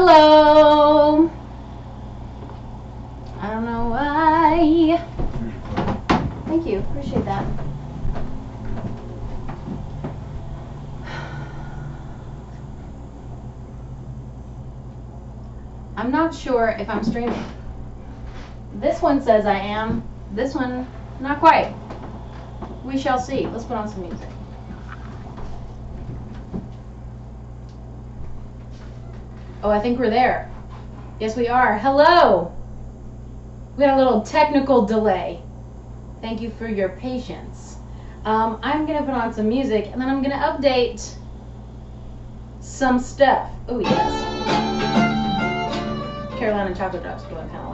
Hello. I don't know why. Thank you. Appreciate that. I'm not sure if I'm streaming. This one says I am. This one, not quite. We shall see. Let's put on some music. Oh, I think we're there. Yes, we are. Hello. We had a little technical delay. Thank you for your patience. I'm going to put on some music, and then I'm going to update some stuff. Oh, yes. Carolina chocolate drops going kind of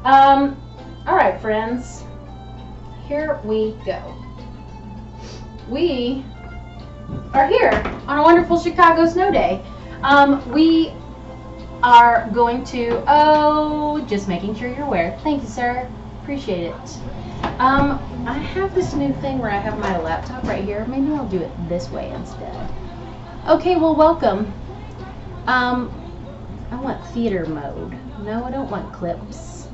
loud. All right, friends. Here we go. We are here on a wonderful Chicago snow day. We are going to, just making sure you're aware. Thank you, sir. Appreciate it. I have this new thing where I have my laptop right here. Maybe I'll do it this way instead. Okay, well, welcome. I want theater mode. No, I don't want clips.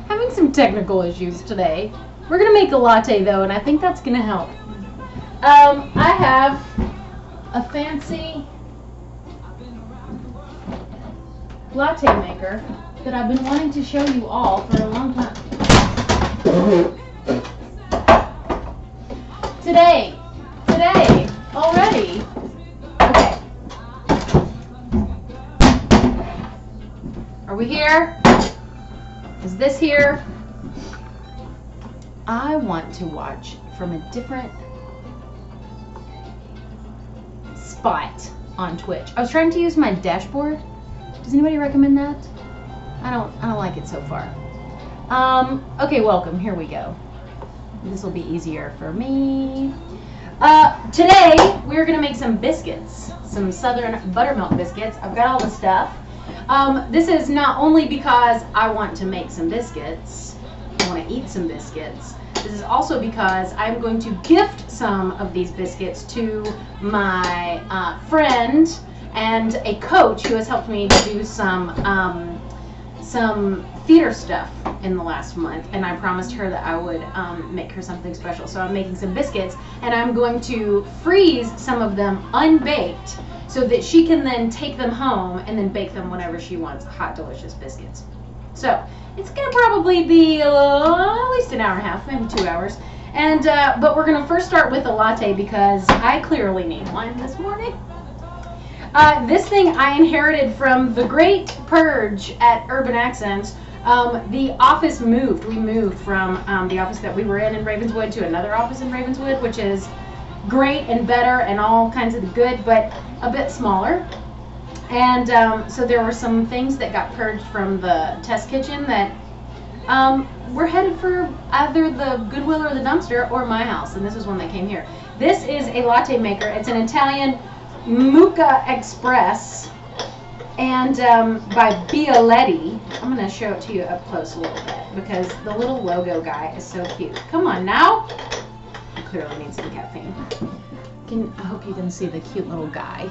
Having some technical issues today. We're going to make a latte, though, and I think that's going to help. I have a fancy latte maker that I've been wanting to show you all for a long time. Today, already. Okay. Are we here? Is this here? I want to watch from a different spot on Twitch. I was trying to use my dashboard. Does anybody recommend that? I don't like it so far. Okay, welcome. Here we go. This will be easier for me. Today we're gonna make some biscuits, some Southern buttermilk biscuits. I've got all the stuff. This is not only because I want to make some biscuits, I want to eat some biscuits. This is also because I'm going to gift some of these biscuits to my friend and a coach who has helped me do some theater stuff in the last month, and I promised her that I would make her something special. So I'm making some biscuits, and I'm going to freeze some of them unbaked so that she can then take them home and then bake them whenever she wants hot, delicious biscuits. So it's gonna probably be at least an hour and a half, maybe 2 hours. And but we're gonna first start with a latte because I clearly need one this morning. This thing I inherited from the Great Purge at Urban Accents. The office moved. We moved from the office that we were in Ravenswood to another office in Ravenswood, which is great and better and all kinds of good, but a bit smaller. And so there were some things that got purged from the test kitchen that were headed for either the Goodwill or the dumpster or my house, and this was one that came here. This is a latte maker. It's an Italian Mocha Express, and by Bialetti. I'm going to show it to you up close a little bit because the little logo guy is so cute. Come on now. I clearly need some caffeine. I hope you can see the cute little guy.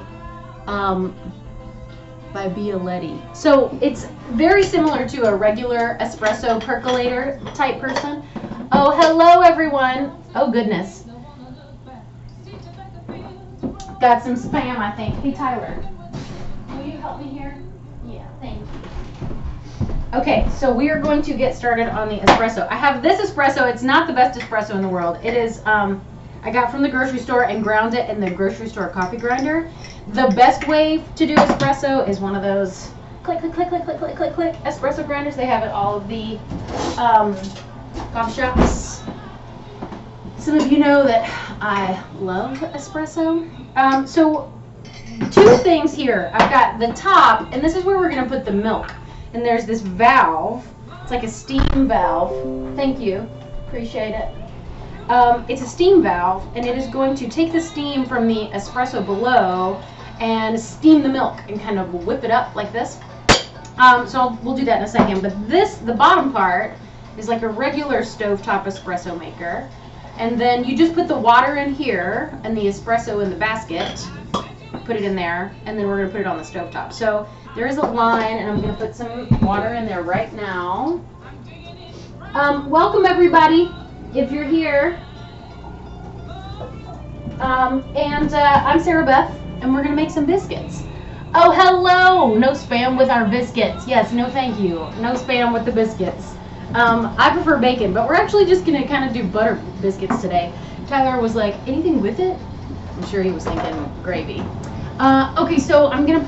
By Bialetti. So it's very similar to a regular espresso percolator type person. Oh, hello everyone. Oh goodness. Got some spam, I think. Hey Tyler, will you help me here? Yeah, thank you. Okay, so we are going to get started on the espresso. I have this espresso. It's not the best espresso in the world. It is, I got from the grocery store and ground it in the grocery store coffee grinder. The best way to do espresso is one of those click, click, click, click, click, click, click, click espresso grinders. They have at all of the coffee shops. Some of you know that I love espresso. So two things here. I've got the top, and this is where we're going to put the milk. And there's this valve. It's like a steam valve. Thank you. Appreciate it. It's a steam valve, and it is going to take the steam from the espresso below and steam the milk and kind of whip it up like this. So we'll do that in a second. But this, the bottom part, is like a regular stovetop espresso maker. And then you just put the water in here and the espresso in the basket. put it in there, and then we're going to put it on the stovetop. So there is a line, and I'm going to put some water in there right now. Welcome everybody, if you're here. I'm Sarah Beth, and we're going to make some biscuits. Oh, hello! No spam with our biscuits. Yes, no thank you. No spam with the biscuits. I prefer bacon, but we're actually just going to kind of do butter biscuits today. Tyler was like, anything with it? I'm sure he was thinking gravy. Okay, so I'm gonna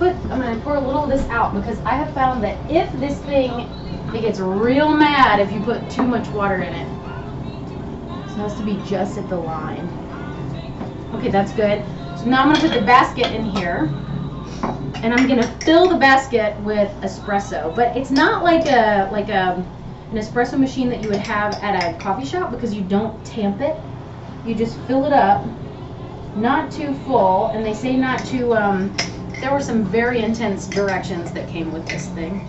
pour a little of this out because I have found that if this thing, it gets real mad if you put too much water in it. So it has to be just at the line. Okay, that's good. So now I'm gonna put the basket in here, and I'm gonna fill the basket with espresso. But it's not like an espresso machine that you would have at a coffee shop because you don't tamp it. You just fill it up. Not too full, and they say not to, there were some very intense directions that came with this thing.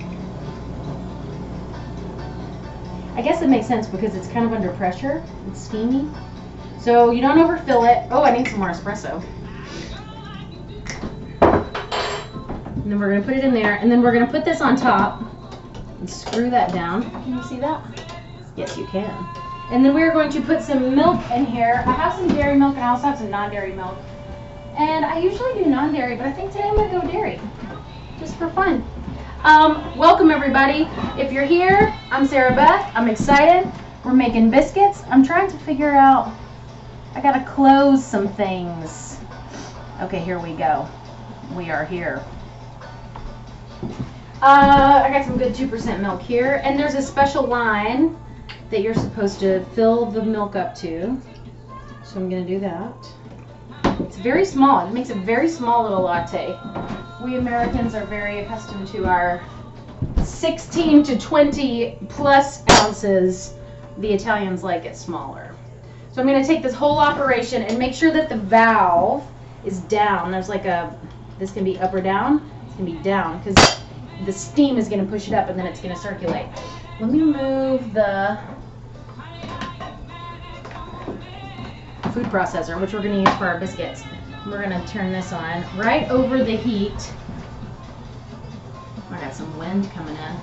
I guess it makes sense because it's kind of under pressure, it's steamy. So you don't overfill it. Oh, I need some more espresso. And then we're going to put it in there, and then we're going to put this on top and screw that down. Can you see that? Yes, you can. And then we're going to put some milk in here. I have some dairy milk, and I also have some non-dairy milk. And I usually do non-dairy, but I think today I'm going to go dairy, just for fun. Welcome, everybody. If you're here, I'm Sarah Beth. I'm excited. We're making biscuits. I'm trying to figure out, I got to close some things. Okay, here we go. We are here. I got some good 2% milk here, and there's a special line that you're supposed to fill the milk up to. So I'm going to do that. It's very small. It makes a very small little latte. We Americans are very accustomed to our 16 to 20 plus ounces. The Italians like it smaller. So I'm going to take this whole operation and make sure that the valve is down. There's like a, this can be up or down. It's going to be down because the steam is going to push it up and then it's going to circulate. Let me move the food processor, which we're going to use for our biscuits. We're going to turn this on right over the heat. I got some wind coming in.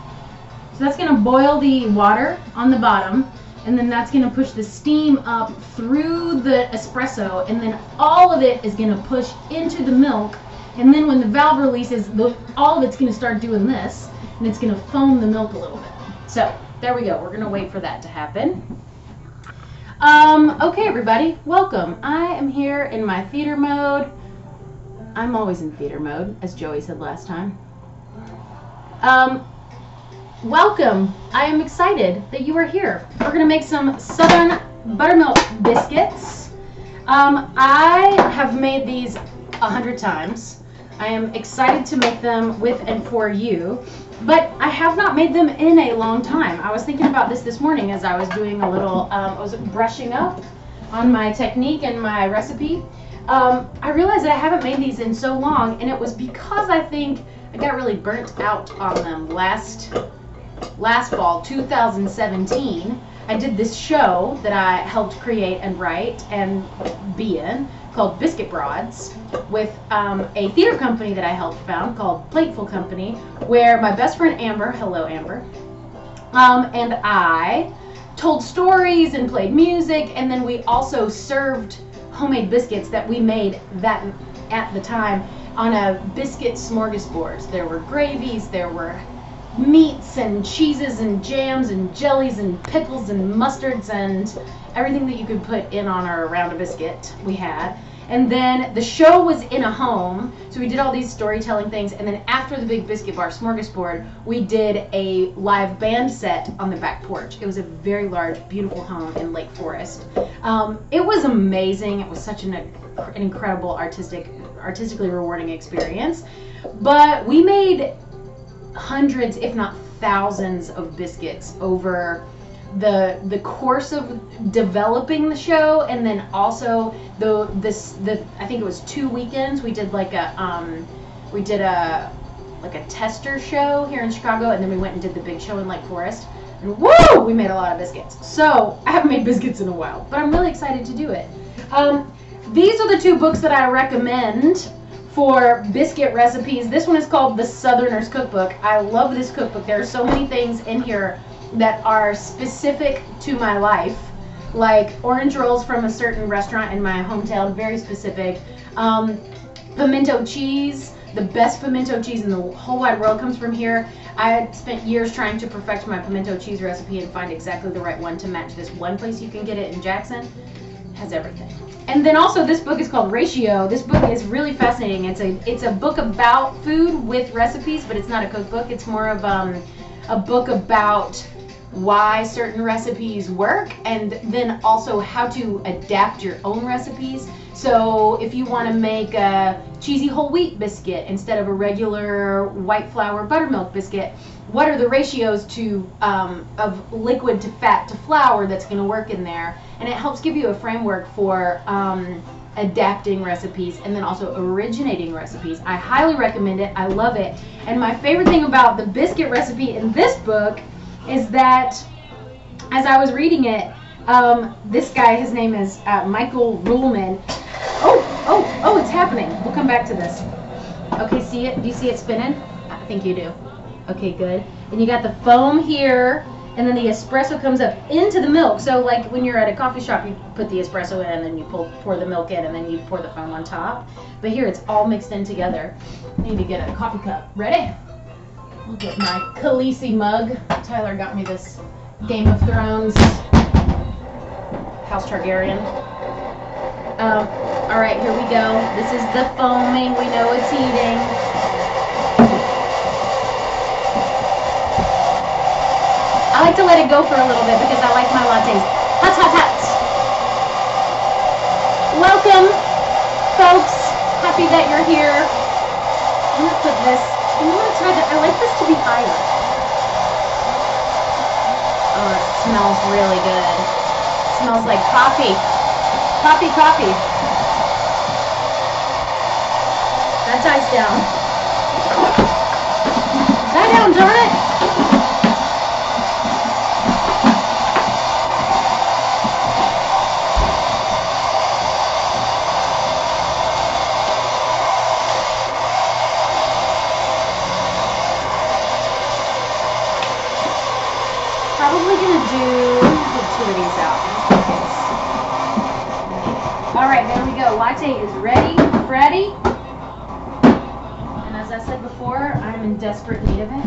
So that's going to boil the water on the bottom, and then that's going to push the steam up through the espresso, and then all of it is going to push into the milk, and then when the valve releases, all of it's going to start doing this, and it's going to foam the milk a little bit. So there we go. We're going to wait for that to happen. Okay, everybody, welcome. I am here in my theater mode. I'm always in theater mode, as Joey said last time. Welcome. I am excited that you are here. We're going to make some Southern Buttermilk biscuits. I have made these 100 times. I am excited to make them with and for you. But I have not made them in a long time. I was thinking about this morning as I was doing a little, I was brushing up on my technique and my recipe. I realized that I haven't made these in so long, and it was because I think I got really burnt out on them last fall, 2017. I did this show that I helped create and write and be in called Biscuit Broads with a theater company that I helped found called Plateful Company, where my best friend Amber, hello Amber, and I told stories and played music, and then we also served homemade biscuits that we made that at the time on a biscuit smorgasbord. There were gravies, there were meats and cheeses and jams and jellies and pickles and mustards and everything that you could put in on or around a biscuit we had. And then the show was in a home, so we did all these storytelling things, and then after the big biscuit bar smorgasbord, we did a live band set on the back porch. It was a very large, beautiful home in Lake Forest. It was amazing. It was such an incredible, artistically rewarding experience. But we made hundreds, if not thousands, of biscuits over the course of developing the show, and then also I think it was 2 weekends. We did like a tester show here in Chicago, and then we went and did the big show in Lake Forest. And woo, we made a lot of biscuits. So I haven't made biscuits in a while, but I'm really excited to do it. These are the two books that I recommend for biscuit recipes. This one is called the Southerner's Cookbook. I love this cookbook. There are so many things in here that are specific to my life, like orange rolls from a certain restaurant in my hometown, very specific. Pimento cheese, the best pimento cheese in the whole wide world comes from here. I had spent years trying to perfect my pimento cheese recipe and find exactly the right one to match this one place you can get it in Jackson. It has everything. And then also this book is called Ratio. This book is really fascinating. It's a book about food with recipes, but it's not a cookbook. It's more of a book about why certain recipes work, and then also how to adapt your own recipes. So if you want to make a cheesy whole wheat biscuit instead of a regular white flour buttermilk biscuit, what are the ratios to of liquid to fat to flour that's going to work in there? And it helps give you a framework for adapting recipes and then also originating recipes. I highly recommend it. I love it. And my favorite thing about the biscuit recipe in this book is that as I was reading it, this guy, his name is Michael Ruhlman. Oh, it's happening. We'll come back to this. Okay, see it? Do you see it spinning? I think you do. Okay, good. And you got the foam here, and then the espresso comes up into the milk. So like when you're at a coffee shop, you put the espresso in, and then you pour the milk in, and then you pour the foam on top. But here it's all mixed in together. I need to get a coffee cup. Ready? I'll get my Khaleesi mug. Tyler got me this Game of Thrones House Targaryen. All right, here we go. This is the foaming. We know it's heating. I like to let it go for a little bit because I like my lattes hot, hot, hot. Welcome, folks. Happy that you're here. I'm gonna put this. I'm gonna try that. I like this to be higher. Oh, it smells really good. It smells like coffee. Coffee, coffee. That dies down. Die down, darn it! Probably gonna do two of these out. All right, there we go. Latte is ready, Freddy. And as I said before, I'm in desperate need of it.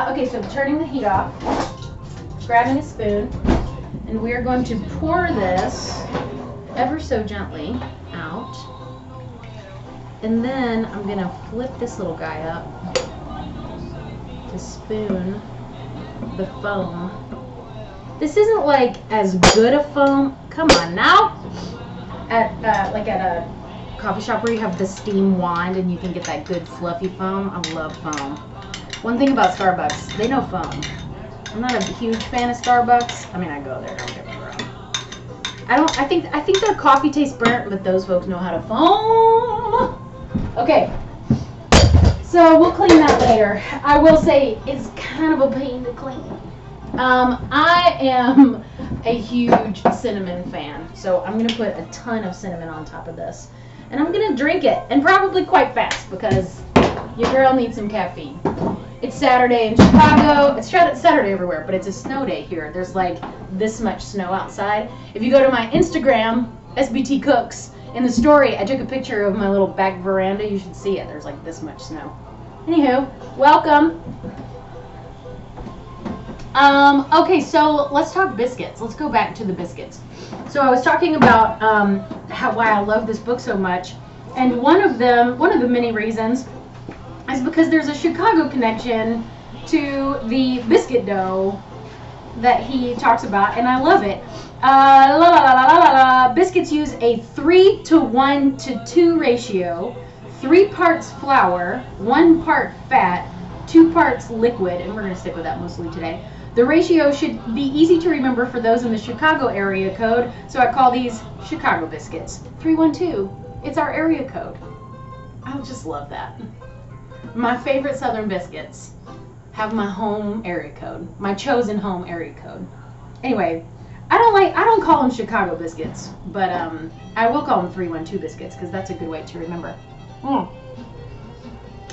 Okay, so turning the heat off, grabbing a spoon, and we are going to pour this ever so gently out. And then I'm gonna flip this little guy up to spoon the foam. This isn't like as good a foam. Come on now. Like at a coffee shop where you have the steam wand and you can get that good fluffy foam. I love foam. One thing about Starbucks, they know foam. I'm not a huge fan of Starbucks. I mean, I go there. Don't get me wrong. I think their coffee tastes burnt, but those folks know how to foam. Okay. So we'll clean that later. I will say it's kind of a pain to clean. I am a huge cinnamon fan, so I'm going to put a ton of cinnamon on top of this. And I'm going to drink it, and probably quite fast, because your girl needs some caffeine. It's Saturday in Chicago. It's Saturday everywhere, but it's a snow day here. There's like this much snow outside. If you go to my Instagram, SBT Cooks, in the story, I took a picture of my little back veranda. You should see it. There's like this much snow. Anywho, welcome. Okay, so let's talk biscuits. Let's go back to the biscuits. So I was talking about why I love this book so much, and one of the many reasons is because there's a Chicago connection to the biscuit dough that he talks about, and I love it. Biscuits use a 3:1:2 ratio, 3 parts flour, 1 part fat, 2 parts liquid, and we're going to stick with that mostly today. The ratio should be easy to remember for those in the Chicago area code, so I call these Chicago biscuits. 312, it's our area code. I just love that. My favorite Southern biscuits have my home area code, my chosen home area code. Anyway, I don't call them Chicago biscuits, but I will call them 312 biscuits because that's a good way to remember.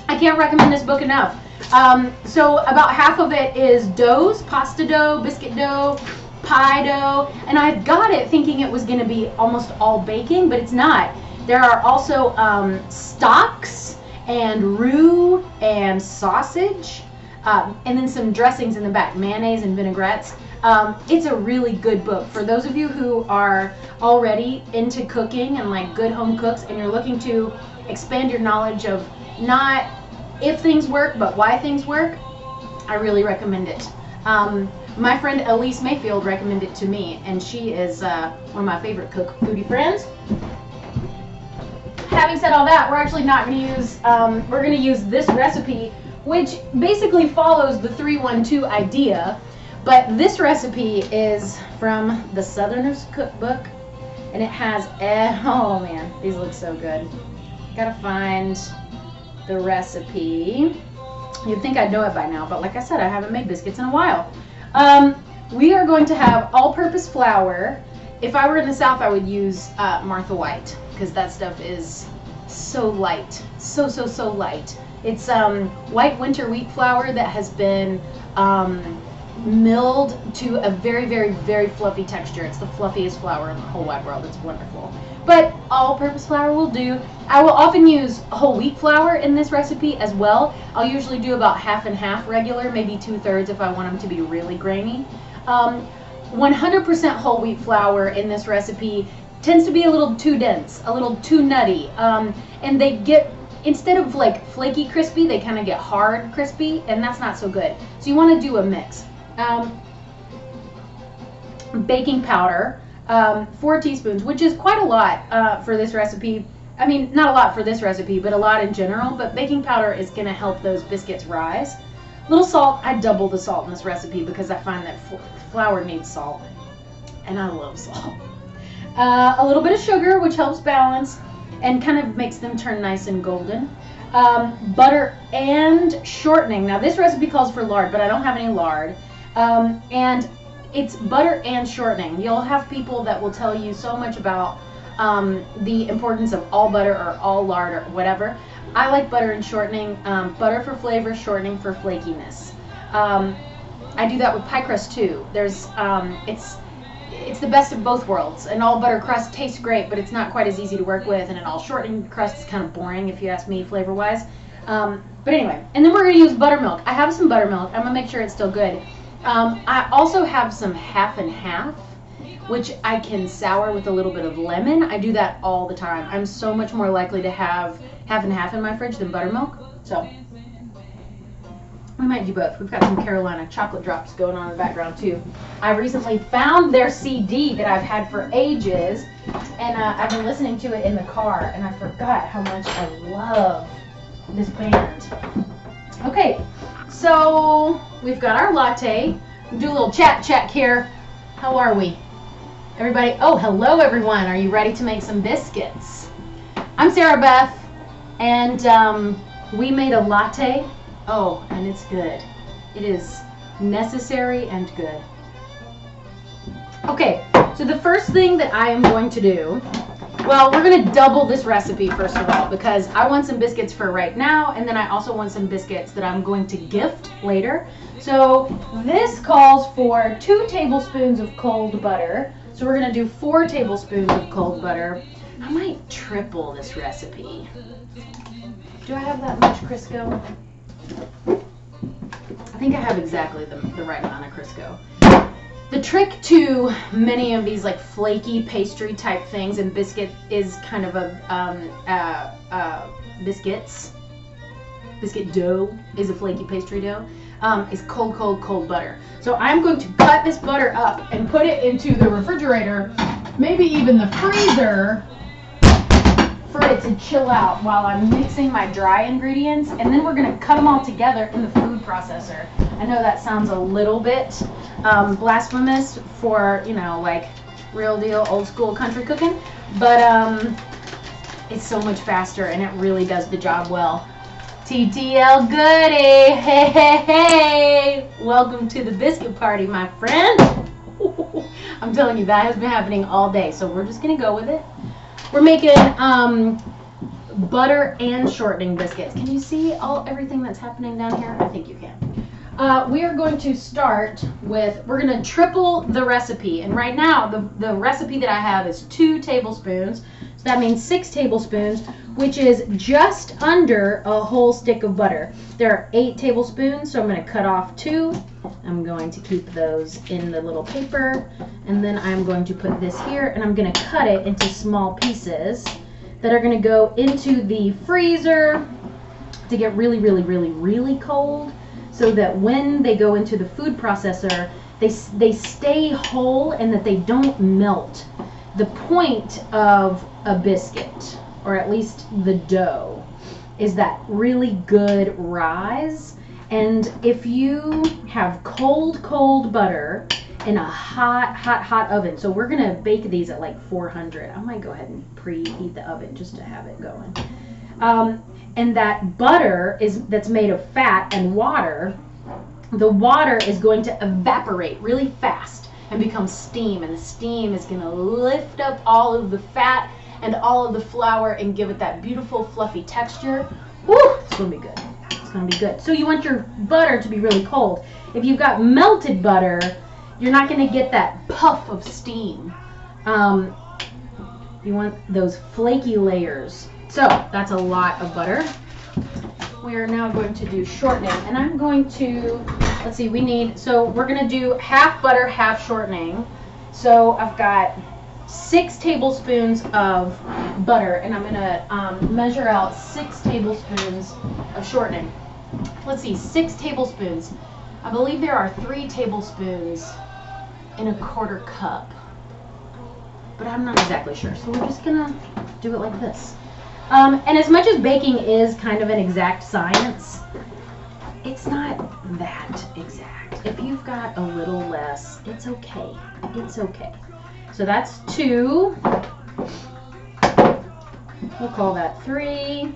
I can't recommend this book enough. So about half of it is doughs, pasta dough, biscuit dough, pie dough, and I got it thinking it was going to be almost all baking, but it's not. There are also stocks and roux and sausage, and then some dressings in the back, mayonnaise and vinaigrettes. It's a really good book for those of you who are already into cooking and like good home cooks, and you're looking to expand your knowledge of not if things work, but why things work. I really recommend it. My friend Elise Mayfield recommended it to me, and she is one of my favorite foodie friends. Having said all that, we're actually not going to use, we're going to use this recipe, which basically follows the 312 idea, but this recipe is from the Southerners Cookbook, and it has, oh man, these look so good. Gotta find the recipe. You'd think I'd know it by now, but like I said, I haven't made biscuits in a while. We are going to have all-purpose flour. If I were in the South, I would use Martha White, because that stuff is so light, so light. It's white winter wheat flour that has been milled to a very fluffy texture. It's the fluffiest flour in the whole wide world. It's wonderful. But all-purpose flour will do. I will often use whole wheat flour in this recipe as well. I'll usually do about half and half regular, maybe 2/3 if I want them to be really grainy. 100% whole wheat flour in this recipe tends to be a little too dense, a little too nutty, and they get, instead of like flaky crispy, they kind of get hard crispy, and that's not so good. So you want to do a mix. Baking powder, 4 teaspoons, which is quite a lot for this recipe. I mean, not a lot for this recipe, but a lot in general, but baking powder is going to help those biscuits rise. Little salt. I double the salt in this recipe because I find that flour needs salt, and I love salt. A little bit of sugar, which helps balance and kind of makes them turn nice and golden. Butter and shortening. Now this recipe calls for lard, but I don't have any lard. And it's butter and shortening. You'll have people that will tell you so much about the importance of all butter or all lard or whatever. I like butter and shortening. Butter for flavor, shortening for flakiness. I do that with pie crust too. There's it's the best of both worlds. An all butter crust tastes great, but it's not quite as easy to work with, and an all shortening crust is kind of boring if you ask me flavor wise. But anyway, and then we're going to use buttermilk. I have some buttermilk. I'm going to make sure it's still good. I also have some half and half, which I can sour with a little bit of lemon. I do that all the time. I'm so much more likely to have half and half in my fridge than buttermilk. So we might do both. We've got some Carolina chocolate drops going on in the background too. I recently found their CD that I've had for ages, and I've been listening to it in the car, and I forgot how much I love this band. Okay, so we've got our latte. We'll do a little chat here. How are we? Everybody, oh, hello everyone. Are you ready to make some biscuits? I'm Sarah Beth, and we made a latte. Oh, and it's good. It is necessary and good. Okay, so the first thing that I am going to do, well, we're going to double this recipe first of all, because I want some biscuits for right now, and then I also want some biscuits that I'm going to gift later. So this calls for 2 tablespoons of cold butter. So we're going to do 4 tablespoons of cold butter. I might triple this recipe. Do I have that much Crisco? I think I have exactly the right amount of Crisco. The trick to many of these like flaky pastry type things, and biscuit is kind of a biscuit dough is a flaky pastry dough, is cold butter. So I'm going to cut this butter up and put it into the refrigerator, maybe even the freezer, for it to chill out while I'm mixing my dry ingredients, and then we're going to cut them all together in the food processor. I know that sounds a little bit blasphemous for, you know, like real deal old school country cooking, but it's so much faster and it really does the job well. TTL goody, hey, hey, hey, welcome to the biscuit party, my friend. I'm telling you, that has been happening all day. So we're just gonna go with it. We're making butter and shortening biscuits. Can you see everything that's happening down here? I think you can. We are going to start with, we're going to triple the recipe. And right now, the recipe that I have is 2 tablespoons. So that means 6 tablespoons, which is just under a whole stick of butter. There are 8 tablespoons, so I'm going to cut off 2. I'm going to keep those in the little paper. And then I'm going to put this here, and I'm going to cut it into small pieces that are going to go into the freezer to get really, really, really, really cold, so that when they go into the food processor, they stay whole and that they don't melt. The point of a biscuit, or at least the dough, is that really good rise. And if you have cold butter in a hot oven, so we're gonna bake these at like 400. I might go ahead and preheat the oven just to have it going. And that butter that's made of fat and water, the water is going to evaporate really fast and become steam, and the steam is going to lift up all of the fat and all of the flour and give it that beautiful fluffy texture. Woo! It's going to be good. It's going to be good. So you want your butter to be really cold. If you've got melted butter, you're not going to get that puff of steam. You want those flaky layers. So that's a lot of butter. We are now going to do shortening, and I'm going to, let's see, we're going to do half butter, half shortening. So I've got 6 tablespoons of butter, and I'm going to measure out 6 tablespoons of shortening. Let's see, 6 tablespoons. I believe there are 3 tablespoons in a 1/4 cup, but I'm not exactly sure. So we're just going to do it like this. And as much as baking is kind of an exact science, it's not that exact. If you've got a little less, it's okay. It's okay. So that's 2. We'll call that 3.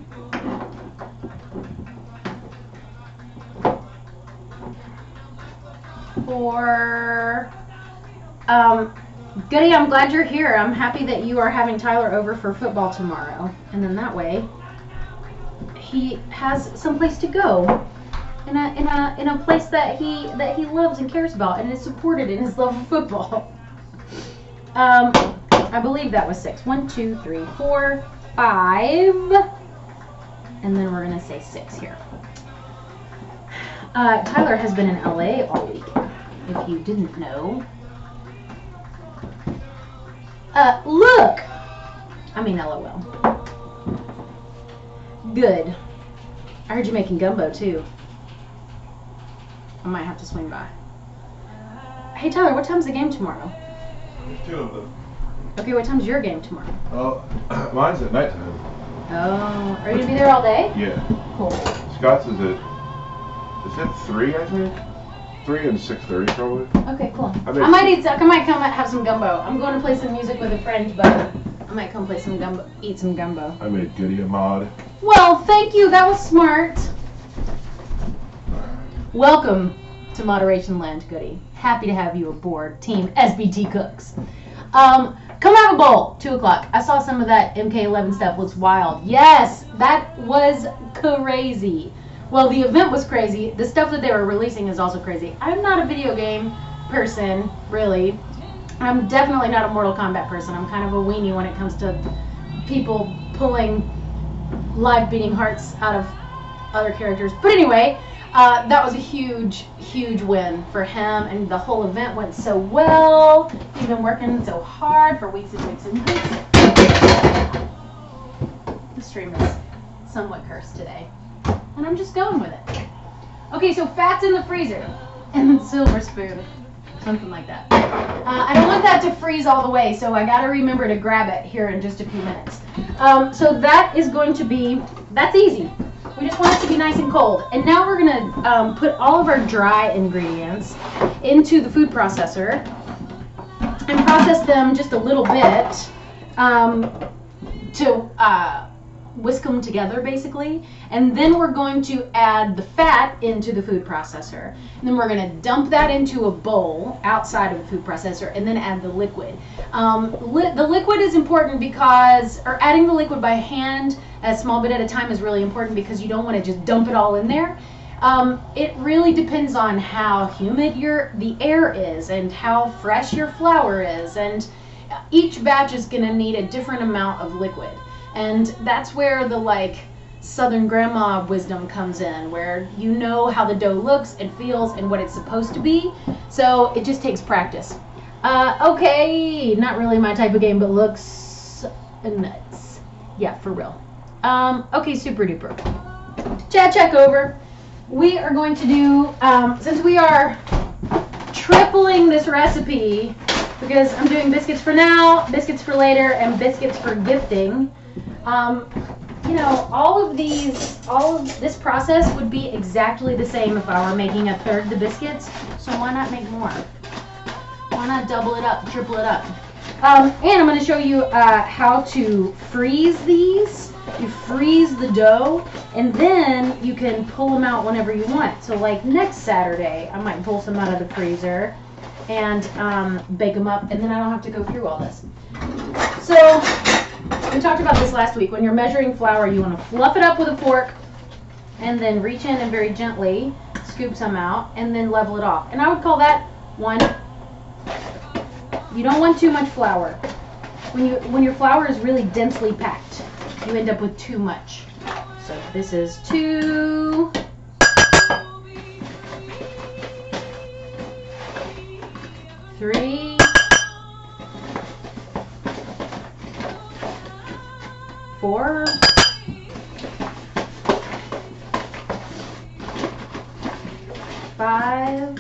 4. Goody, I'm glad you're here. I'm happy that you are having Tyler over for football tomorrow. And then that way, he has someplace to go in a place that he loves and cares about and is supported in his love of football. I believe that was 6. 1, 2, 3, 4, 5, and then we're gonna say 6 here. Tyler has been in LA all week, if you didn't know. Look! I mean, LOL. Good. I heard you making gumbo, too. I might have to swing by. Hey, Tyler, what time's the game tomorrow? There's 2 of them. Okay, what time's your game tomorrow? Oh, mine's at nighttime. Oh, are you gonna be there all day? Yeah. Cool. Scott's is at 3, I think? 3 and 6:30 probably. Okay, cool. I might come have some gumbo. I'm going to play some music with a friend, but I might come play some gumbo, eat some gumbo. I made Goody a mod. Well, thank you. That was smart. Welcome to Moderation Land, Goody. Happy to have you aboard Team SBT Cooks. Come have a bowl, 2 o'clock. I saw some of that MK11 stuff. Looks wild. Yes, that was crazy. Well, the event was crazy. The stuff that they were releasing is also crazy. I'm not a video game person, really. I'm definitely not a Mortal Kombat person. I'm kind of a weenie when it comes to people pulling live beating hearts out of other characters. But anyway, that was a huge, huge win for him, and the whole event went so well. He's been working so hard for weeks and weeks and weeks. The stream is somewhat cursed today, and I'm just going with it. Okay, so fat's in the freezer, and then silver spoon, something like that. I don't want that to freeze all the way, so I gotta remember to grab it here in just a few minutes. So that is going to be, that's easy. We just want it to be nice and cold. And now we're gonna put all of our dry ingredients into the food processor and process them just a little bit to whisk them together basically, and then we're going to add the fat into the food processor, and then we're going to dump that into a bowl outside of the food processor, and then add the liquid. The liquid is important because, or adding the liquid by hand a small bit at a time is really important because you don't want to just dump it all in there. It really depends on how humid the air is and how fresh your flour is, and each batch is going to need a different amount of liquid. And that's where the like Southern grandma wisdom comes in, where you know how the dough looks and feels and what it's supposed to be. So it just takes practice. Okay, not really my type of game, but looks nuts. Yeah, for real. Okay, super duper. Chat check over. We are going to do, since we are tripling this recipe, because I'm doing biscuits for now, biscuits for later, and biscuits for gifting. You know, all of this process would be exactly the same if I were making a third the biscuits, so why not make more? Why not double it up, triple it up? And I'm going to show you how to freeze these. You freeze the dough, and then you can pull them out whenever you want. So like next Saturday, I might pull some out of the freezer and bake them up, and then I don't have to go through all this. So we talked about this last week. When you're measuring flour, you want to fluff it up with a fork and then reach in and very gently scoop some out and then level it off. And I would call that one. You don't want too much flour. When your flour is really densely packed, you end up with too much. So this is 2. 3. 4. 5.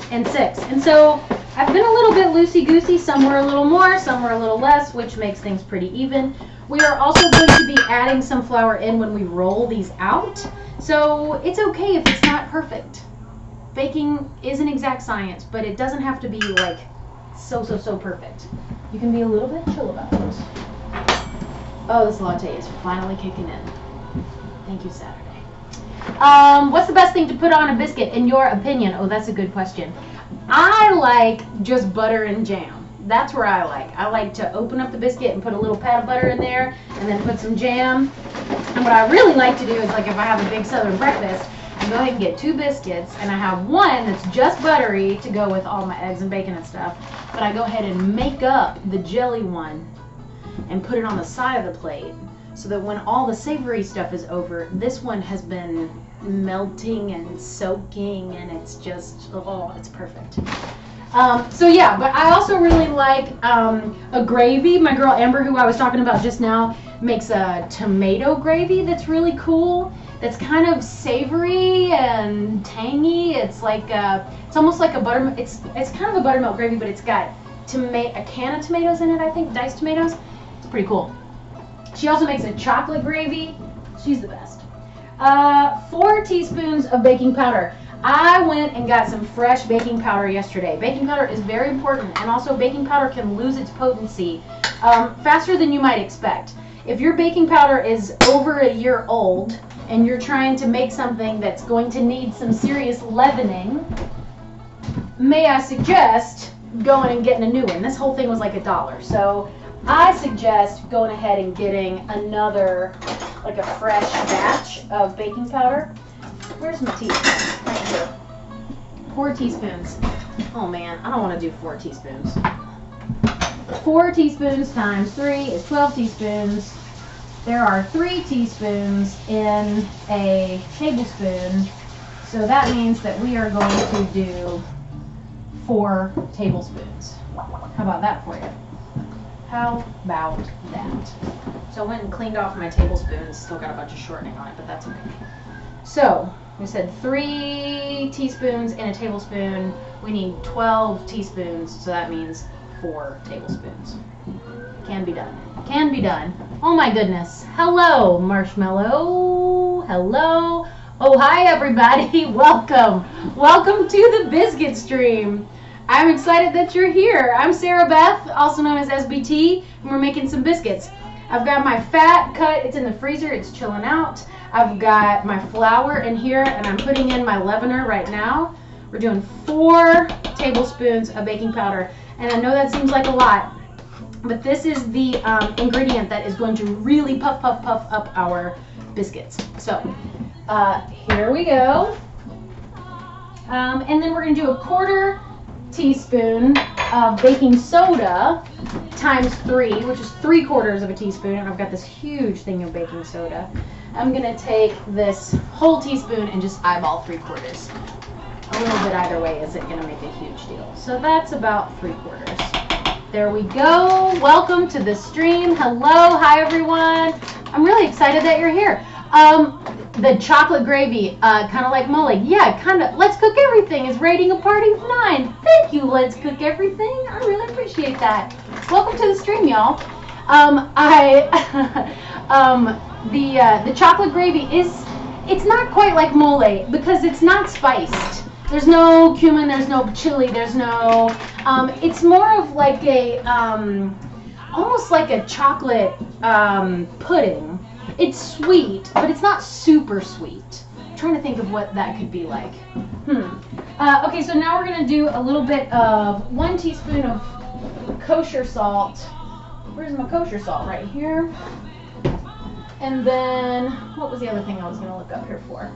And 6. And so I've been a little bit loosey-goosey. Some were a little more, some were a little less, which makes things pretty even. We are also going to be adding some flour in when we roll these out. So it's okay if it's not perfect. Baking is an exact science, but it doesn't have to be like so perfect. You can be a little bit chill about it. Oh, this latte is finally kicking in. Thank you, Saturday. What's the best thing to put on a biscuit in your opinion? Oh, that's a good question. I like just butter and jam. That's where I like. I like to open up the biscuit and put a little pat of butter in there and then put some jam. And what I really like to do is, like, if I have a big Southern breakfast, I go ahead and get 2 biscuits, and I have one that's just buttery to go with all my eggs and bacon and stuff. But I go ahead and make up the jelly one and put it on the side of the plate so that when all the savory stuff is over, this one has been melting and soaking, and it's just, oh, it's perfect. So yeah, but I also really like a gravy. My girl Amber, who I was talking about just now, makes a tomato gravy that's really cool. That's kind of savory and tangy. It's like it's almost like a buttermilk. It's kind of a buttermilk gravy, but it's got a can of tomatoes in it. I think diced tomatoes. It's pretty cool. She also makes a chocolate gravy. She's the best. 4 teaspoons of baking powder. I went and got some fresh baking powder yesterday. Baking powder is very important, and also baking powder can lose its potency faster than you might expect. If your baking powder is over a year old and you're trying to make something that's going to need some serious leavening, may I suggest going and getting a new one. This whole thing was like $1. So I suggest going ahead and getting another, like a fresh batch of baking powder. Where's my teaspoon? Right here. 4 teaspoons. Oh man, I don't want to do 4 teaspoons. 4 teaspoons times 3 is 12 teaspoons. There are 3 teaspoons in a tablespoon. So that means that we are going to do 4 tablespoons. How about that for you? How about that? So I went and cleaned off my tablespoons. Still got a bunch of shortening on it, but that's okay. So we said 3 teaspoons in a tablespoon. We need 12 teaspoons, so that means 4 tablespoons. Can be done. Can be done. Oh my goodness. Hello, Marshmallow. Hello. Oh, hi everybody. Welcome. Welcome to the biscuit stream. I'm excited that you're here. I'm Sarah Beth, also known as SBT, and we're making some biscuits. I've got my fat cut. It's in the freezer. It's chilling out. I've got my flour in here, and I'm putting in my leavener right now. We're doing 4 tablespoons of baking powder, and I know that seems like a lot, but this is the ingredient that is going to really puff up our biscuits. So here we go. And then we're going to do a 1/4 teaspoon of baking soda times 3, which is 3/4 of a teaspoon. And I've got this huge thing of baking soda. I'm going to take this whole teaspoon and just eyeball 3/4. A little bit either way isn't going to make a huge deal. So that's about 3/4. There we go. Welcome to the stream. Hello. Hi, everyone. I'm really excited that you're here. The chocolate gravy, kind of like mole. Yeah, kind of. Let's Cook Everything is rating a party of 9. Thank you, Let's Cook Everything. I really appreciate that. Welcome to the stream, y'all. The chocolate gravy it's not quite like mole because it's not spiced. There's no cumin, there's no chili, there's no, it's more of like a, almost like a chocolate pudding. It's sweet, but it's not super sweet. I'm trying to think of what that could be like. Okay, so now we're going to do a little bit of 1 teaspoon of kosher salt. Where's my kosher salt? Right here. And then, what was the other thing I was going to look up here for?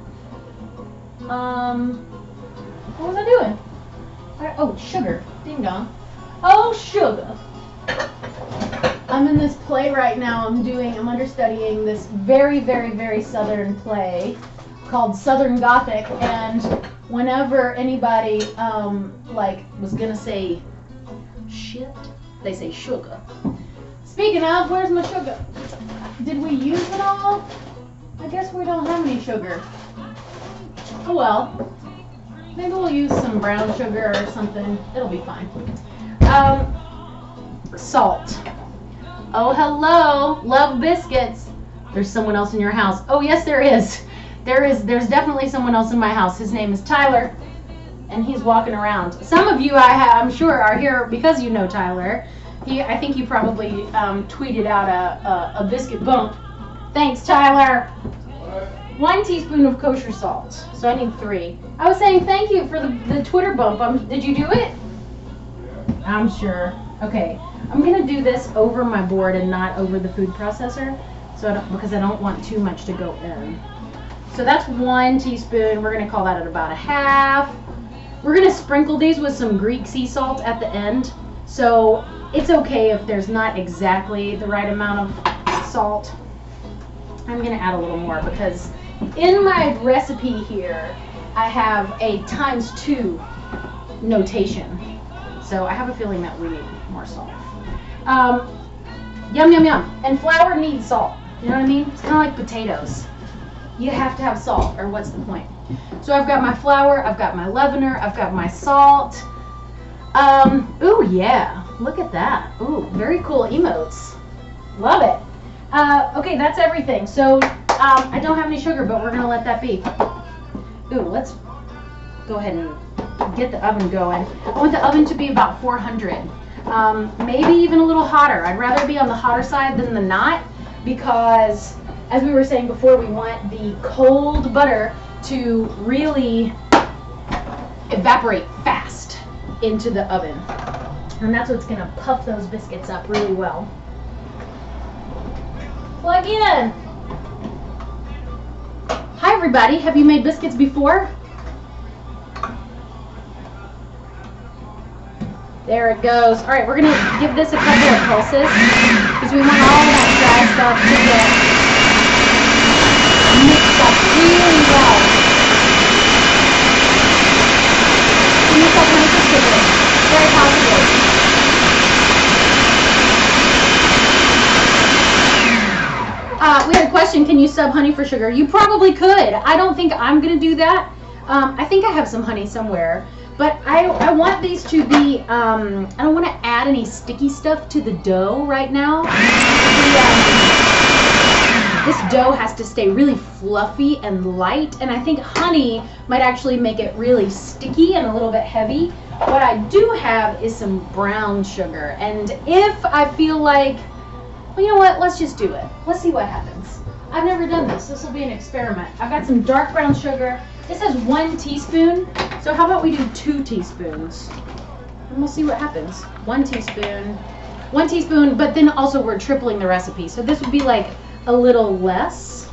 What was I doing? Oh, sugar. Ding dong. Oh, sugar. I'm in this play right now. I'm understudying this very southern play called Southern Gothic, and whenever anybody was gonna say shit, they say sugar. Speaking of, where's my sugar? Did we use it all? I guess we don't have any sugar. Oh well. Maybe we'll use some brown sugar or something. It'll be fine. Salt. Oh, hello. Love biscuits. There's someone else in your house. Oh, yes, there is. There's definitely someone else in my house. His name is Tyler, and he's walking around. Some of you, I'm sure, are here because you know Tyler. I think he probably tweeted out a biscuit bump. Thanks, Tyler. 1 teaspoon of kosher salt. So I need 3. I was saying thank you for the Twitter bump. Did you do it? I'm sure. Okay. I'm going to do this over my board and not over the food processor because I don't want too much to go in. So that's 1 teaspoon. We're going to call that at about 1/2. We're going to sprinkle these with some Greek sea salt at the end. So it's okay if there's not exactly the right amount of salt. I'm going to add a little more because in my recipe here, I have a ×2 notation. So I have a feeling that we need more salt. Yum, yum, yum. And flour needs salt. You know what I mean? It's kind of like potatoes. You have to have salt, or what's the point? So I've got my flour, I've got my leavener, I've got my salt. Ooh, yeah. Look at that. Ooh, very cool emotes. Love it. Okay, that's everything. So I don't have any sugar, but we're going to let that be. Ooh, let's go ahead and get the oven going. I want the oven to be about 400. Maybe even a little hotter. I'd rather be on the hotter side than the not, because as we were saying before, we want the cold butter to really evaporate fast into the oven. And that's what's going to puff those biscuits up really well. Plug in. Hi everybody, have you made biscuits before? There it goes. All right, we're going to give this a couple of pulses because we want all that dry stuff to get mixed up really well. Give yourself a nice sugar. Very positive. We had a question, can you sub honey for sugar? You probably could. I don't think I'm going to do that. I think I have some honey somewhere. But I want these to be, I don't want to add any sticky stuff to the dough right now. This dough has to stay really fluffy and light, and I think honey might actually make it really sticky and a little bit heavy. What I do have is some brown sugar, and if I feel like, well, you know what, let's just do it. Let's see what happens. I've never done this. This will be an experiment. I've got some dark brown sugar. This has 1 teaspoon, so how about we do 2 teaspoons? And we'll see what happens. 1 teaspoon, 1 teaspoon, but then also we're tripling the recipe. So this would be like a little less.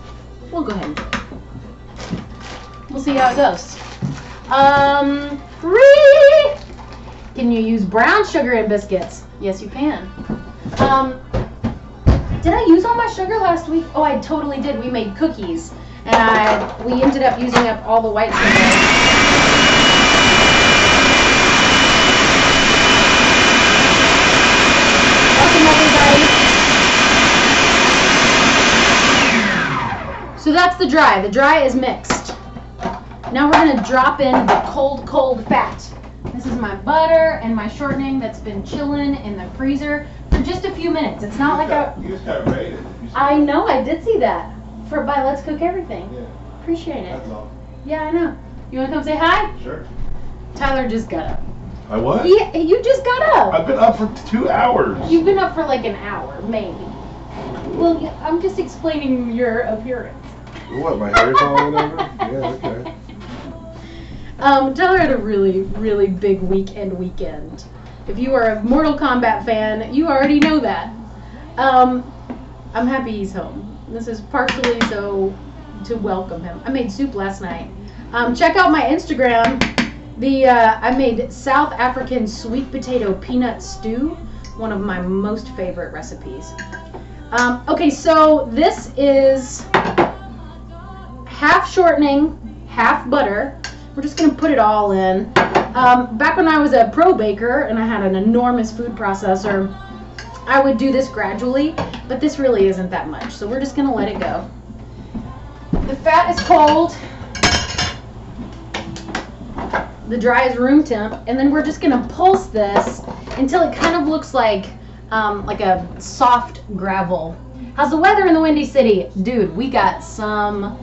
We'll go ahead and do it. We'll see how it goes. 3. Can you use brown sugar in biscuits? Yes, you can. Did I use all my sugar last week? Oh, I totally did. We made cookies, and we ended up using up all the white sugar. Welcome, everybody. So that's the dry. The dry is mixed. Now we're going to drop in the cold fat. This is my butter and my shortening that's been chilling in the freezer for just a few minutes. It's not like You just got rated. I know, I did see that. By Let's Cook Everything. Yeah. Appreciate it. That's all. Yeah, I know. You want to come say hi? Sure. Tyler just got up. I what? Yeah, you just got up. I've been up for 2 hours. You've been up for like an hour, maybe. Well, yeah, I'm just explaining your appearance. What, my hair's all whatever? Yeah, okay. Tyler had a really big weekend. If you are a Mortal Kombat fan, you already know that. I'm happy he's home. This is partially so to welcome him. I made soup last night. Check out my Instagram. I made South African sweet potato peanut stew, one of my most favorite recipes. Okay, so this is half shortening, half butter. We're just going to put it all in. Back when I was a pro baker and I had an enormous food processor, I would do this gradually, but this really isn't that much. So we're just going to let it go. The fat is cold. The dry is room temp. And then we're just going to pulse this until it kind of looks like a soft gravel. How's the weather in the Windy City? Dude, we got some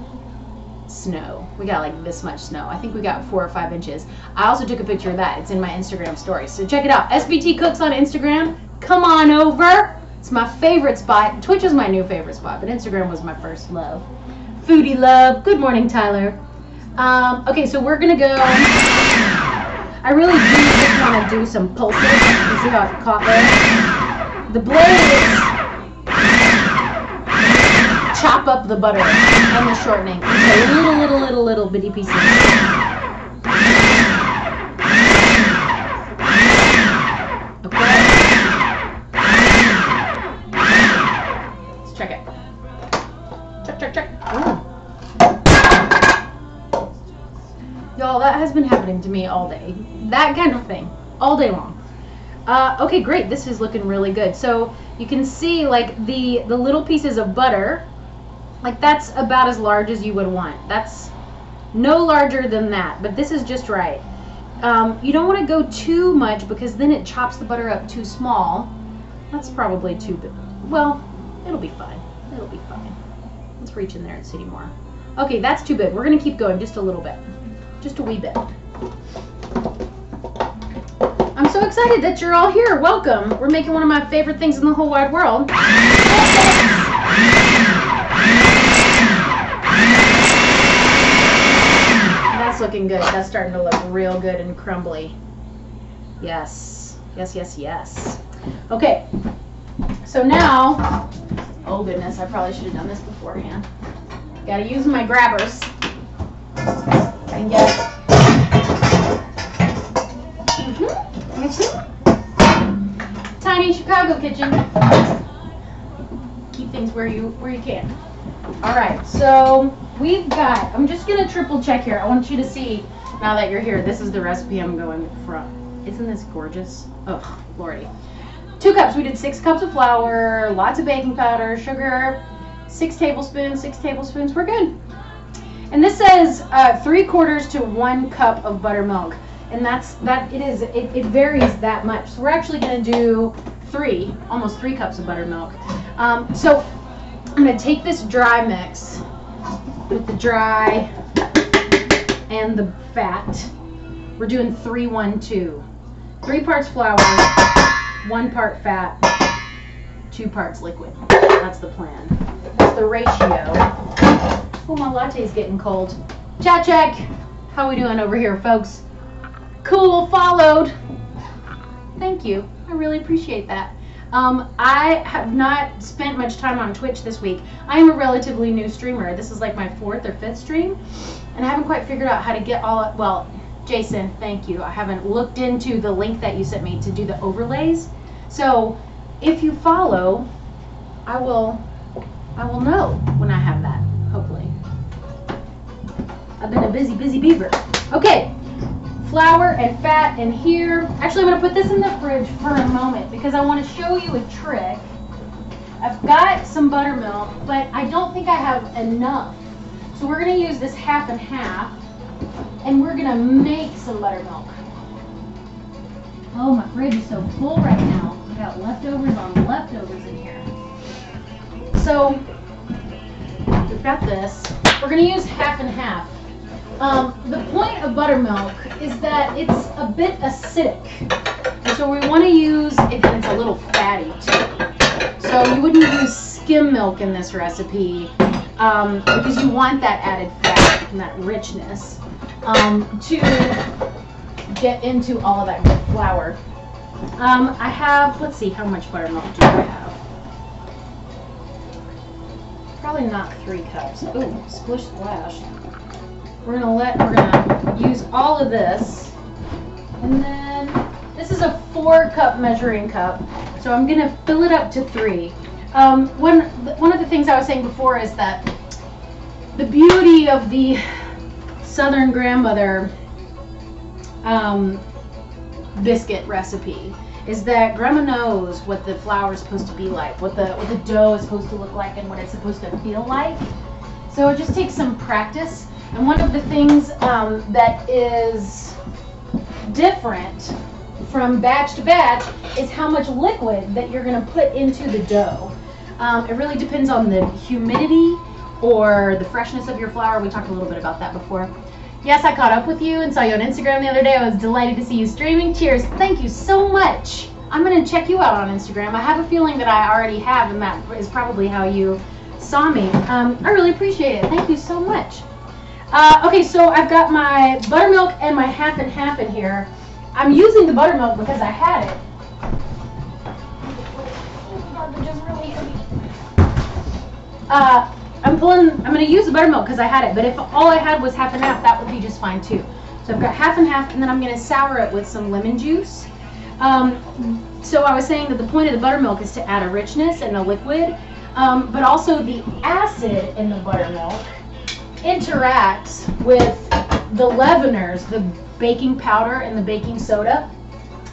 snow. We got like this much snow. I think we got 4 or 5 inches. I also took a picture of that. It's in my Instagram story. So check it out. SBT Cooks on Instagram. Come on over. It's my favorite spot. Twitch is my new favorite spot, but Instagram was my first love. Foodie love. Good morning, Tyler. Okay, so we're gonna go. I really do just want to do some pulses. You see how it caught there? The blade chop up the butter and the shortening into little bitty pieces. Okay. Let's check it. Check. Ooh. Y'all, that has been happening to me all day. That kind of thing. All day long. Okay, great. This is looking really good. So you can see like the little pieces of butter. Like that's about as large as you would want. That's no larger than that, but this is just right. You don't want to go too much because then it chops the butter up too small. That's probably too big. Well, it'll be fine. It'll be fine. Let's reach in there and see more. Okay, that's too big. We're going to keep going just a little bit. Just a wee bit. I'm so excited that you're all here. Welcome. We're making one of my favorite things in the whole wide world. That's looking good. That's starting to look real good and crumbly. Yes. Yes. Okay. So now, oh goodness, I probably should have done this beforehand. Gotta use my grabbers and get tiny Chicago kitchen. Keep things where you can. All right, so we've got. I'm just gonna triple check here. I want you to see now that you're here. This is the recipe I'm going from. Isn't this gorgeous? Oh, lordy. 2 cups. We did 6 cups of flour, lots of baking powder, sugar, 6 tablespoons. We're good. And this says 3/4 to 1 cup of buttermilk, and it varies that much. So we're actually going to do almost 3 cups of buttermilk. So I'm going to take this dry mix with the dry and the fat. We're doing 3-1-2. 3 parts flour, 1 part fat, 2 parts liquid. That's the plan. That's the ratio. Oh, my latte's getting cold. Chat check. How we doing over here, folks? Cool, followed. Thank you. I really appreciate that. I have not spent much time on Twitch this week. I am a relatively new streamer. This is like my 4th or 5th stream, and I haven't quite figured out how to get all of, well, Jason, thank you. I haven't looked into the link that you sent me to do the overlays. So if you follow, I will know when I have that, hopefully. I've been a busy beaver. Okay. Flour and fat in here. Actually, I'm going to put this in the fridge for a moment because I want to show you a trick. I've got some buttermilk, but I don't think I have enough. So we're going to use this half and half, and we're going to make some buttermilk. Oh, my fridge is so full right now. I've got leftovers on leftovers in here. So we've got this. We're going to use half and half. The point of buttermilk is that it's a bit acidic, and so we want to use it, and it's a little fatty too. So you wouldn't use skim milk in this recipe because you want that added fat and that richness to get into all of that good flour. I have, let's see, how much buttermilk do I have? Probably not 3 cups. Ooh, splish splash. We're gonna use all of this, and then this is a 4-cup measuring cup, so I'm gonna fill it up to 3. One of the things I was saying before is that the beauty of the Southern grandmother biscuit recipe is that Grandma knows what the flour is supposed to be like, what the dough is supposed to look like, and what it's supposed to feel like. So it just takes some practice. And one of the things that is different from batch to batch is how much liquid that you're going to put into the dough. It really depends on the humidity or the freshness of your flour. We talked a little bit about that before. Yes, I caught up with you and saw you on Instagram the other day. I was delighted to see you streaming. Cheers. Thank you so much. I'm going to check you out on Instagram. I have a feeling that I already have, and that is probably how you saw me. I really appreciate it. Thank you so much. Okay, so I've got my buttermilk and my half and half in here. I'm using the buttermilk because I had it. Oh God, they're just really heavy. I'm going to use the buttermilk because I had it, but if all I had was half and half, that would be just fine too. So I've got half and half, and then I'm going to sour it with some lemon juice. So I was saying that the point of the buttermilk is to add a richness and a liquid, but also the acid in the buttermilk interacts with the leaveners, the baking powder and the baking soda,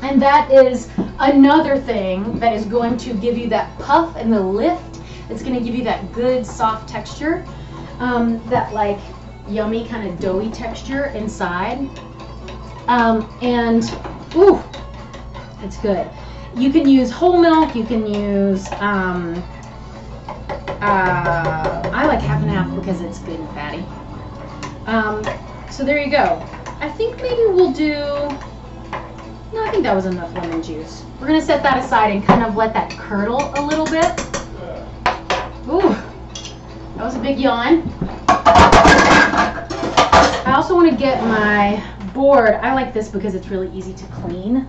and that is another thing that is going to give you that puff and the lift. It's going to give you that good soft texture, that like yummy kind of doughy texture inside, and ooh, it's good. You can use whole milk, you can use I like half and half because it's good and fatty. So there you go. I think maybe we'll do, no, I think that was enough lemon juice. We're going to set that aside and kind of let that curdle a little bit. Ooh, that was a big yawn. I also want to get my board. I like this because it's really easy to clean.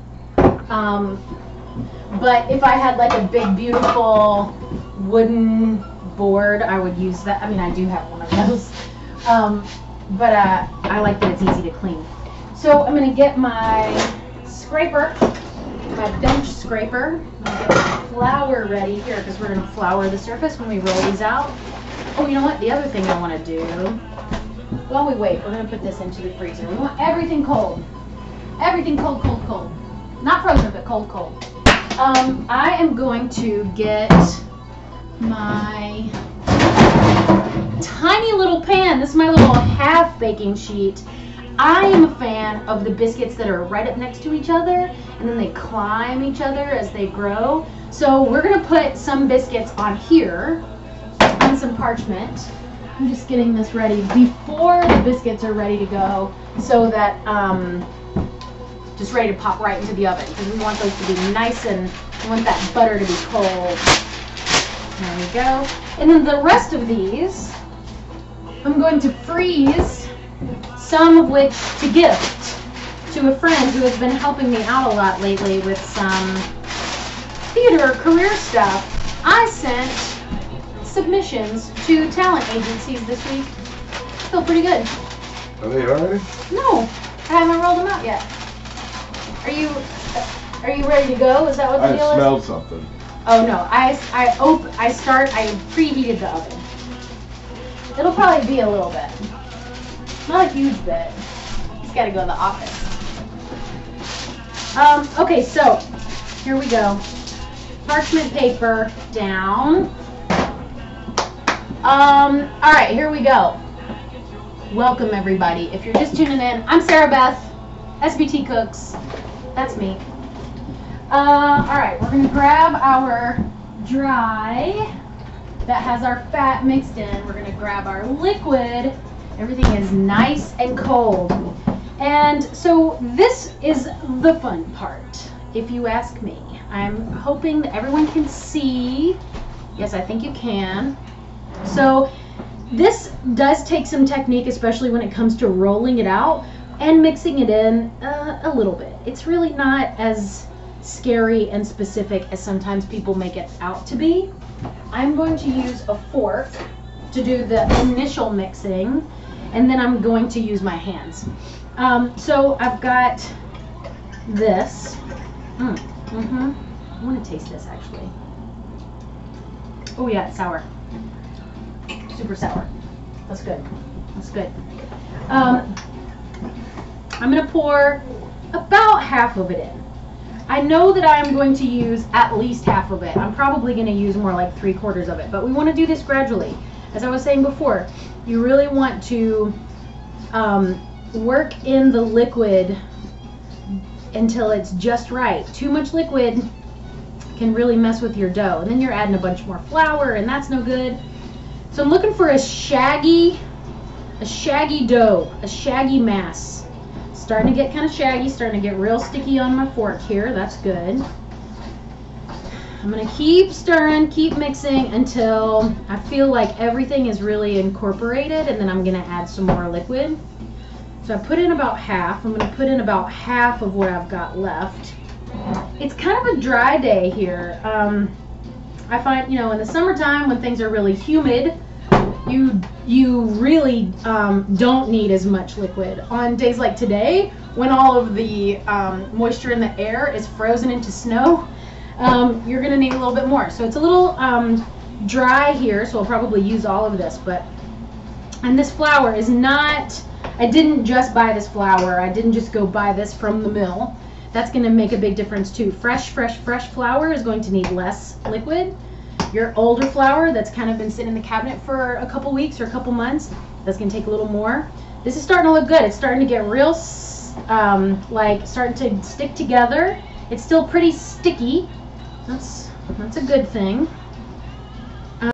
But if I had like a big, beautiful wooden board, I would use that. I mean, I do have one of those. But I like that it's easy to clean. So I'm going to get my scraper, my bench scraper. I'm going to get my flour ready here because we're going to flour the surface when we roll these out. Oh, you know what? The other thing I want to do, while we wait, we're going to put this into the freezer. We want everything cold. Everything cold, cold, cold. Not frozen, but cold, cold. I am going to get my tiny little pan. This is my little half baking sheet. I am a fan of the biscuits that are right up next to each other, and then they climb each other as they grow. So we're going to put some biscuits on here, on some parchment. I'm just getting this ready before the biscuits are ready to go, so that just ready to pop right into the oven because we want those to be nice and we want that butter to be cold. There we go. And then the rest of these, I'm going to freeze, some of which to gift to a friend who has been helping me out a lot lately with some theater career stuff. I sent submissions to talent agencies this week. Feel pretty good. Are they already? No, I haven't rolled them out yet. Are you ready to go? Is that what the deal is? I smelled something. Oh no, I preheated the oven. It'll probably be a little bit. Not a huge bit. He's got to go to the office. Okay, so here we go. Parchment paper down. All right, here we go. Welcome everybody. If you're just tuning in, I'm Sarah Beth, SBT Cooks. That's me. All right, we're gonna grab our dry that has our fat mixed in. We're gonna grab our liquid. Everything is nice and cold. And so this is the fun part, if you ask me. I'm hoping that everyone can see. Yes, I think you can. So this does take some technique, especially when it comes to rolling it out and mixing it in a little bit. It's really not as scary and specific as sometimes people make it out to be. I'm going to use a fork to do the initial mixing, and then I'm going to use my hands. So I've got this. I want to taste this actually. Oh yeah, it's sour. Super sour. That's good. That's good. I'm going to pour about half of it in. I know that I'm going to use at least half of it. I'm probably going to use more like 3/4 of it, but we want to do this gradually. As I was saying before, you really want to work in the liquid until it's just right. Too much liquid can really mess with your dough, and then you're adding a bunch more flour, and that's no good. So I'm looking for a shaggy dough, a shaggy mass. Starting to get kind of shaggy, starting to get real sticky on my fork here. That's good. I'm going to keep stirring, keep mixing until I feel like everything is really incorporated, and then I'm going to add some more liquid. So I put in about half. I'm going to put in about half of what I've got left. It's kind of a dry day here. I find, you know, in the summertime when things are really humid, you really don't need as much liquid. On days like today, when all of the moisture in the air is frozen into snow, you're going to need a little bit more. So it's a little dry here, so I'll probably use all of this. And this flour is not, I didn't just buy this flour. I didn't just go buy this from the mill. That's going to make a big difference too. Fresh flour is going to need less liquid. Your older flour that's kind of been sitting in the cabinet for a couple weeks or a couple months, that's going to take a little more. This is starting to look good. It's starting to get real, like starting to stick together. It's still pretty sticky. That's a good thing.